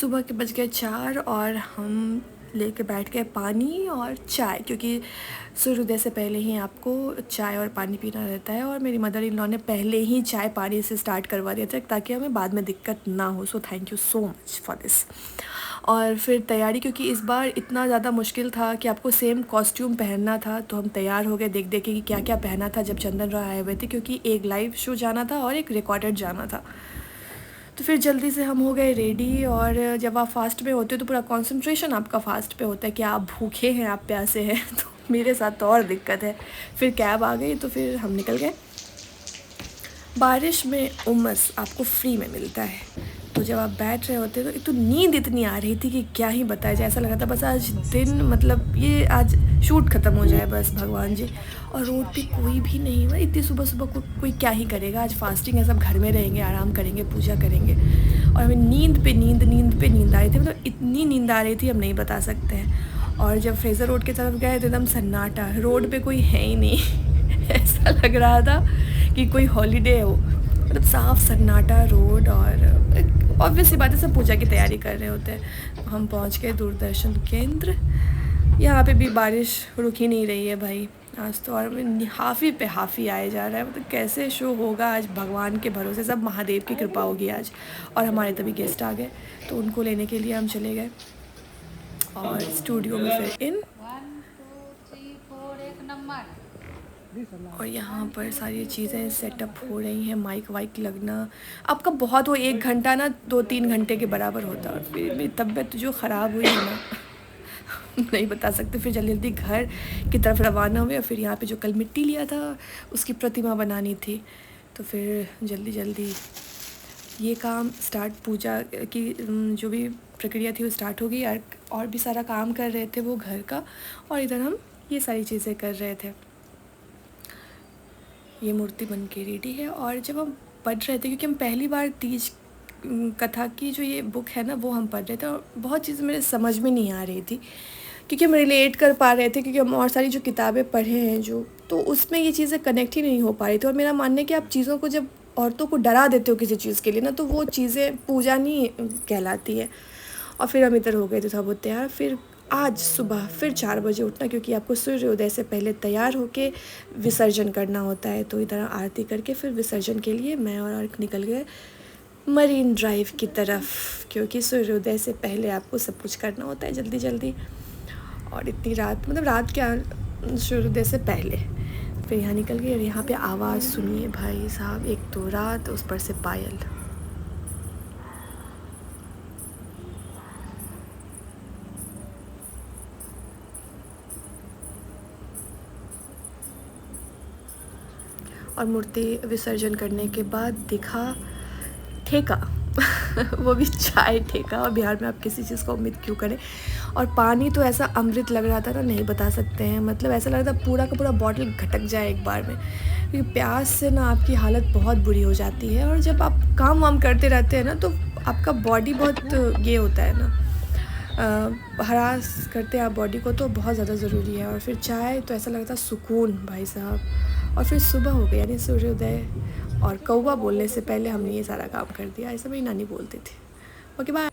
सुबह के बज गए 4 और हम लेके बैठ गए पानी और चाय, क्योंकि सूर्योदय से पहले ही आपको चाय और पानी पीना रहता है। और मेरी मदर इन लॉ ने पहले ही चाय पानी से स्टार्ट करवा दिया था ताकि हमें बाद में दिक्कत ना हो। So thank you so much for this. और फिर तैयारी, क्योंकि इस बार इतना ज़्यादा मुश्किल था कि आपको सेम कॉस्ट्यूम पहनना था, तो हम तैयार हो गए देख देख के कि क्या क्या पहना था जब चंदन रॉय आए हुए थे, क्योंकि एक लाइव शो जाना था और एक रिकॉर्डेड जाना था। तो फिर जल्दी से हम हो गए रेडी। और जब आप फास्ट में होते हो तो पूरा कंसंट्रेशन आपका फास्ट पे होता है कि आप भूखे हैं, आप प्यासे हैं। तो मेरे साथ तो और दिक्कत है। फिर कैब आ गई तो फिर हम निकल गए। बारिश में उमस आपको फ्री में मिलता है, तो जब आप बैठ रहे होते तो एक तो नींद इतनी आ रही थी कि क्या ही बताया जाए। ऐसा लगा था बस आज दिन, मतलब ये आज शूट ख़त्म हो जाए बस, भगवान जी। और रोड पे कोई भी नहीं हुआ। इतनी सुबह सुबह कोई क्या ही करेगा, आज फास्टिंग है, सब घर में रहेंगे, आराम करेंगे, पूजा करेंगे। और हमें नींद पे नींद आ रही थी, मतलब इतनी नींद आ रही थी हम नहीं बता सकते हैं। और जब फ्रेज़र रोड की तरफ गए तो एकदम सन्नाटा, रोड पे कोई है ही नहीं। ऐसा लग रहा था कि कोई हॉलीडे हो, मतलब साफ सन्नाटा रोड। और ऑब्वियसली बात है, सब पूजा की तैयारी कर रहे होते हैं। हम पहुंच गए दूरदर्शन केंद्र। यहाँ पे भी बारिश रुक ही नहीं रही है भाई आज तो। और हाफ़ी पे हाफ़ी आए जा रहा है, मतलब कैसे शो होगा आज, भगवान के भरोसे, सब महादेव की कृपा होगी आज। और हमारे तभी गेस्ट आ गए तो उनको लेने के लिए हम चले गए और स्टूडियो में फिर इन। 1 2 3 4 एक नंबर। और यहाँ पर सारी चीज़ें सेटअप हो रही हैं, माइक वाइक लगना। आपका बहुत वो 1 घंटा ना 2-3 घंटे के बराबर होता है। और फिर मेरी तबीयत जो ख़राब हुई है ना, नहीं बता सकते। फिर जल्दी जल्दी घर की तरफ रवाना हुए। और फिर यहाँ पे जो कल मिट्टी लिया था उसकी प्रतिमा बनानी थी, तो फिर जल्दी जल्दी ये काम स्टार्ट, पूजा की जो भी प्रक्रिया थी वो स्टार्ट हो गई। और भी सारा काम कर रहे थे वो घर का, और इधर हम ये सारी चीज़ें कर रहे थे। ये मूर्ति बन के रेडी है। और जब हम पढ़ रहे थे, क्योंकि हम पहली बार तीज कथा की जो ये बुक है ना वो हम पढ़ रहे थे, और बहुत चीज़ें मेरे समझ में नहीं आ रही थी, क्योंकि हम रिलेट कर पा रहे थे, क्योंकि हम और सारी जो किताबें पढ़े हैं जो, तो उसमें ये चीज़ें कनेक्ट ही नहीं हो पा रही थी। और मेरा मानना है कि आप चीज़ों को जब औरतों को डरा देते हो किसी चीज़ के लिए ना, तो वो चीज़ें पूजा नहीं कहलाती है। और फिर हम इधर हो गए थे सब वो तैयार। फिर आज सुबह फिर 4 बजे उठना, क्योंकि आपको सूर्योदय से पहले तैयार होके विसर्जन करना होता है। तो इधर आरती करके फिर विसर्जन के लिए मैं और अर्क निकल गए मरीन ड्राइव की तरफ, क्योंकि सूर्योदय से पहले आपको सब कुछ करना होता है जल्दी जल्दी। और इतनी रात, मतलब रात क्या, सूर्योदय से पहले फिर यहाँ निकल गए। और यहाँ पे आवाज़ सुनिए भाई साहब, एक तो रात, उस पर से पायल। और मूर्ति विसर्जन करने के बाद दिखा ठेका। वो भी चाय ठेका। और बिहार में आप किसी चीज़ का उम्मीद क्यों करें। और पानी तो ऐसा अमृत लग रहा था ना, नहीं बता सकते हैं। मतलब ऐसा लग रहा था पूरा का पूरा बॉटल घटक जाए एक बार में, क्योंकि प्यास से ना आपकी हालत बहुत बुरी हो जाती है। और जब आप काम वाम करते रहते हैं ना, तो आपका बॉडी बहुत ये होता है ना, हरास करते हैं आप बॉडी को, तो बहुत ज़्यादा ज़रूरी है। और फिर चाय तो ऐसा लगता सुकून भाई साहब। और फिर सुबह हो गई, यानी सूर्योदय और कौवा बोलने से पहले हमने ये सारा काम कर दिया। ऐसा मेरी नानी बोलती थी। Okay bye.